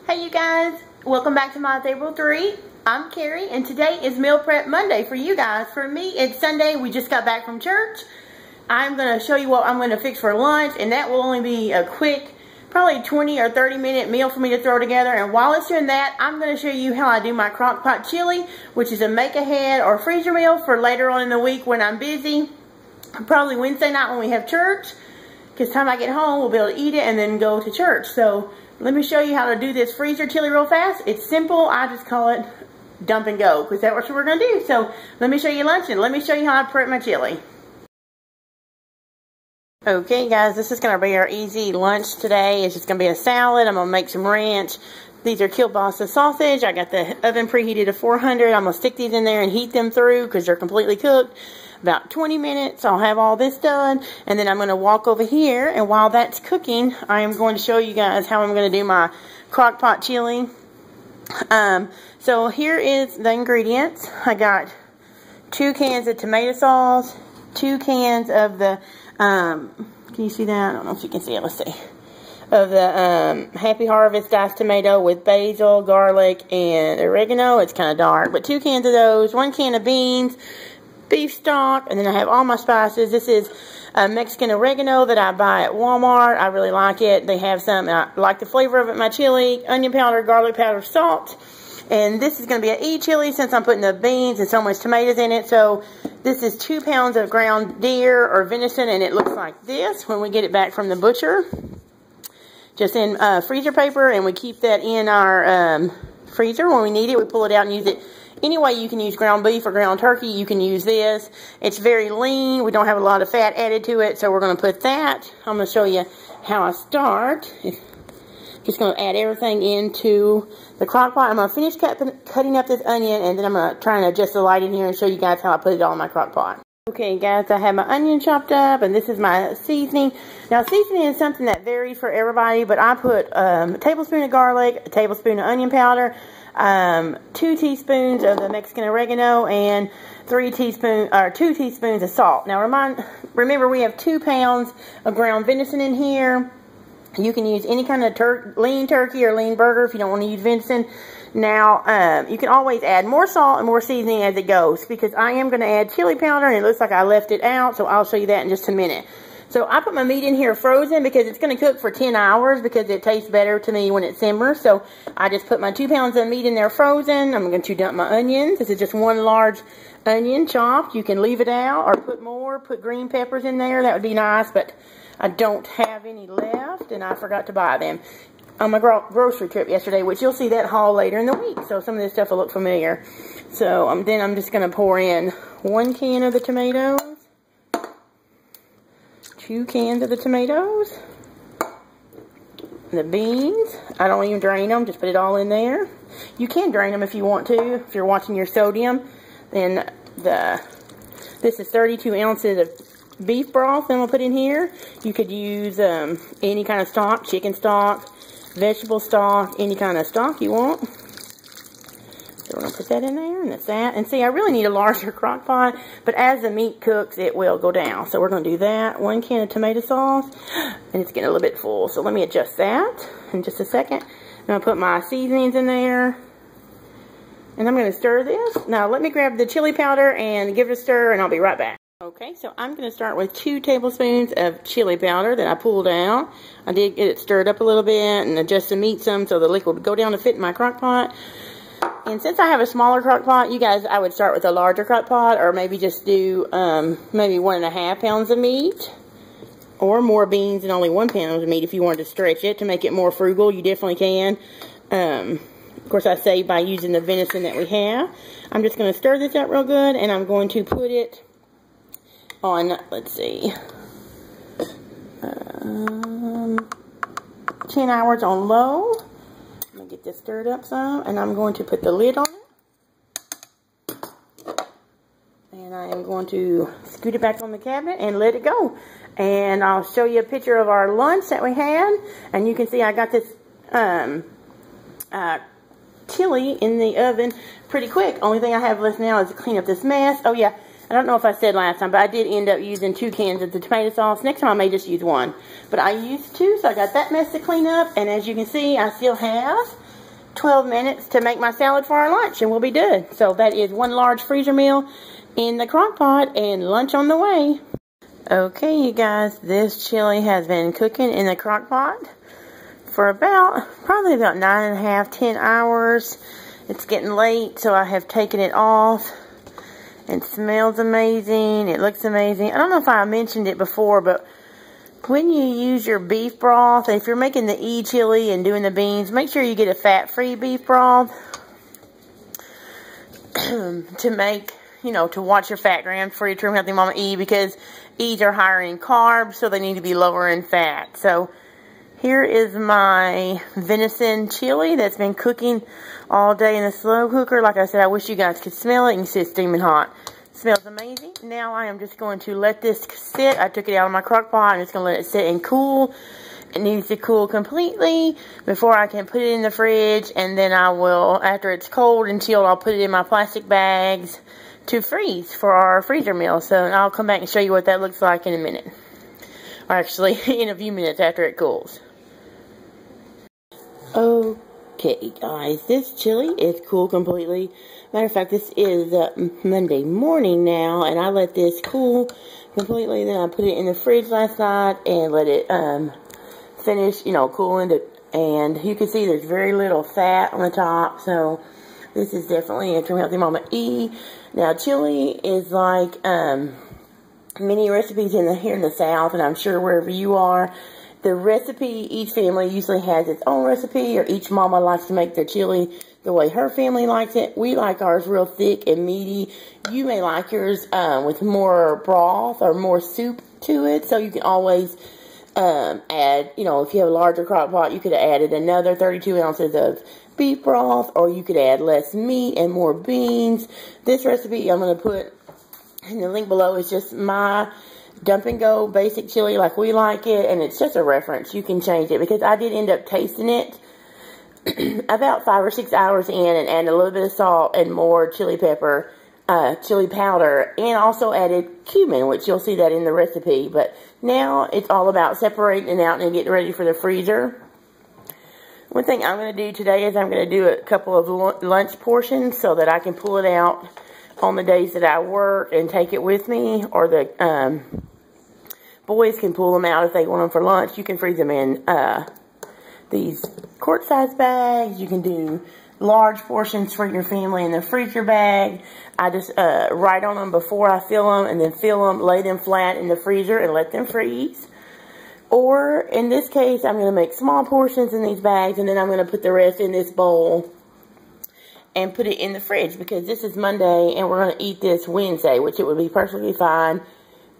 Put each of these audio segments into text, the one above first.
Hey you guys, welcome back to my table 3. I'm Keri and today is Meal Prep Monday for you guys. For me, it's Sunday. We just got back from church. I'm going to show you what I'm going to fix for lunch, and that will only be a quick, probably 20 or 30 minute meal for me to throw together. And while it's doing that, I'm going to show you how I do my crock pot chili, which is a make ahead or freezer meal for later on in the week when I'm busy. Probably Wednesday night when we have church, because time I get home, we'll be able to eat it and then go to church. So let me show you how to do this freezer chili real fast. It's simple. I just call it dump and go, because that's what we're going to do. So let me show you lunch and let me show you how I prep my chili. Okay guys, this is going to be our easy lunch today. It's just going to be a salad. I'm going to make some ranch. These are kielbasa sausage. I got the oven preheated to 400. I'm going to stick these in there and heat them through because they're completely cooked. About 20 minutes, I'll have all this done, and then I'm going to walk over here, and while that's cooking, I am going to show you guys how I'm going to do my crock pot chili. So here is the ingredients. I got 2 cans of tomato sauce, 2 cans of the, can you see that? I don't know if you can see it, let's see. Of the Happy Harvest diced tomato with basil, garlic, and oregano. It's kind of dark, but 2 cans of those, 1 can of beans, beef stock, and then I have all my spices. This is Mexican oregano that I buy at Walmart. I really like it. They have some, I like the flavor of it. My chili, onion powder, garlic powder, salt. And this is going to be an E-chili since I'm putting the beans and so much tomatoes in it. So this is 2 pounds of ground deer or venison, and it looks like this when we get it back from the butcher. Just in freezer paper, and we keep that in our freezer. When we need it, we pull it out and use it. Any way you can use ground beef or ground turkey, you can use this. It's very lean. We don't have a lot of fat added to it, so we're going to put that. I'm going to show you how I start. Just going to add everything into the crock pot. I'm going to finish cutting up this onion, and then I'm going to try and adjust the light in here and show you guys how I put it all in my crock pot. Okay guys, I have my onion chopped up, and this is my seasoning. Now seasoning is something that varies for everybody, but I put a tablespoon of garlic, a tablespoon of onion powder, 2 teaspoons of the Mexican oregano, and 2 teaspoons of salt. Now remember we have 2 pounds of ground venison in here. You can use any kind of lean turkey or lean burger if you don't want to use venison. Now, you can always add more salt and more seasoning as it goes, because I am going to add chili powder, and it looks like I left it out, so I'll show you that in just a minute. So I put my meat in here frozen because it's going to cook for 10 hours because it tastes better to me when it simmers. So I just put my 2 pounds of meat in there frozen. I'm going to dump my onions. This is just 1 large onion chopped. You can leave it out or put more. Put green peppers in there. That would be nice, but I don't have any left, and I forgot to buy them on my grocery trip yesterday, which you'll see that haul later in the week. So some of this stuff will look familiar. So then I'm just going to pour in 1 can of the tomatoes, 2 cans of the tomatoes, the beans. I don't even drain them, just put it all in there. You can drain them if you want to, if you're watching your sodium. Then this is 32 ounces of beef broth that we'll put in here. You could use any kind of stock, chicken stock, vegetable stock, any kind of stock you want. So we're going to put that in there, and that's that. And see, I really need a larger crock pot, but as the meat cooks, it will go down. So we're going to do that. 1 can of tomato sauce, and it's getting a little bit full. So let me adjust that in just a second. I'm going to put my seasonings in there, and I'm going to stir this. Now let me grab the chili powder and give it a stir, and I'll be right back. Okay, so I'm going to start with 2 tablespoons of chili powder that I pulled out. I did get it stirred up a little bit and adjust the meat some so the liquid would go down to fit in my crock pot. And since I have a smaller crock pot, you guys, I would start with a larger crock pot, or maybe just do maybe 1.5 pounds of meat, or more beans and only 1 pound of meat if you wanted to stretch it to make it more frugal. You definitely can. Of course, I save by using the venison that we have. I'm just going to stir this up real good, and I'm going to put it on, let's see, 10 hours on low. I'm going to get this stirred up some, and I'm going to put the lid on it. And I am going to scoot it back on the cabinet and let it go. And I'll show you a picture of our lunch that we had. And you can see I got this chili in the oven pretty quick. Only thing I have left now is to clean up this mess. Oh yeah, I don't know if I said last time, but I did end up using 2 cans of the tomato sauce. Next time I may just use 1. But I used 2, so I got that mess to clean up. And as you can see, I still have 12 minutes to make my salad for our lunch, and we'll be done. So that is one large freezer meal in the crock pot and lunch on the way. Okay, you guys, this chili has been cooking in the crock pot for probably about 9.5, 10 hours. It's getting late, so I have taken it off. It smells amazing. It looks amazing. I don't know if I mentioned it before, but when you use your beef broth, if you're making the chili and doing the beans, make sure you get a fat-free beef broth to make, to watch your fat grams for your Trim Healthy Mama because E's are higher in carbs, so they need to be lower in fat. So here is my venison chili that's been cooking all day in the slow cooker. Like I said, I wish you guys could smell it. You can see it's steaming hot. It smells amazing. Now I am just going to let this sit. I took it out of my crock pot. I'm just going to let it sit and cool. It needs to cool completely before I can put it in the fridge. And then I will, after it's cold and chilled, I'll put it in my plastic bags to freeze for our freezer meal. So I'll come back and show you what that looks like in a minute. Or actually, in a few minutes after it cools. Okay, guys, this chili is cool completely. Matter of fact, this is Monday morning now, and I let this cool completely. Then I put it in the fridge last night and let it finish, cooling. And you can see there's very little fat on the top, so this is definitely a Trim Healthy Mama E. Now, chili is like many recipes here in the South, and I'm sure wherever you are, the recipe, each family usually has its own recipe, or each mama likes to make their chili the way her family likes it. We like ours real thick and meaty. You may like yours with more broth or more soup to it, so you can always add, if you have a larger crock pot, you could have added another 32 ounces of beef broth, or you could add less meat and more beans. This recipe I'm going to put in the link below is just my dump and go basic chili like we like it, and it's just a reference. You can change it because I did end up tasting it about 5 or 6 hours in and added a little bit of salt and more chili pepper, chili powder, and also added cumin, which you'll see that in the recipe. But now it's all about separating it out and getting ready for the freezer. One thing I'm going to do today is I'm going to do a couple of lunch portions so that I can pull it out on the days that I work and take it with me, or the boys can pull them out if they want them for lunch. You can freeze them in these quart-sized bags. You can do large portions for your family in the freezer bag. I just write on them before I fill them, and then fill them, lay them flat in the freezer and let them freeze. Or in this case, I'm going to make small portions in these bags, and then I'm going to put the rest in this bowl and put it in the fridge, because this is Monday and we're going to eat this Wednesday, which it would be perfectly fine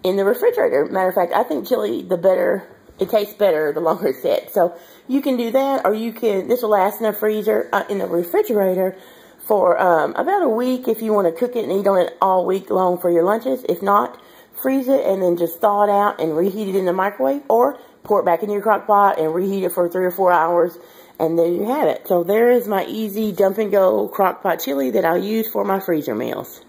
in the refrigerator. Matter of fact, I think chili, it tastes better the longer it's set. So you can do that, or this will last in the freezer, in the refrigerator for about a week if you want to cook it and eat on it all week long for your lunches. If not, freeze it and then just thaw it out and reheat it in the microwave, or pour it back in your crock pot and reheat it for 3 or 4 hours. And there you have it. So there is my easy dump and go crock pot chili that I'll use for my freezer meals.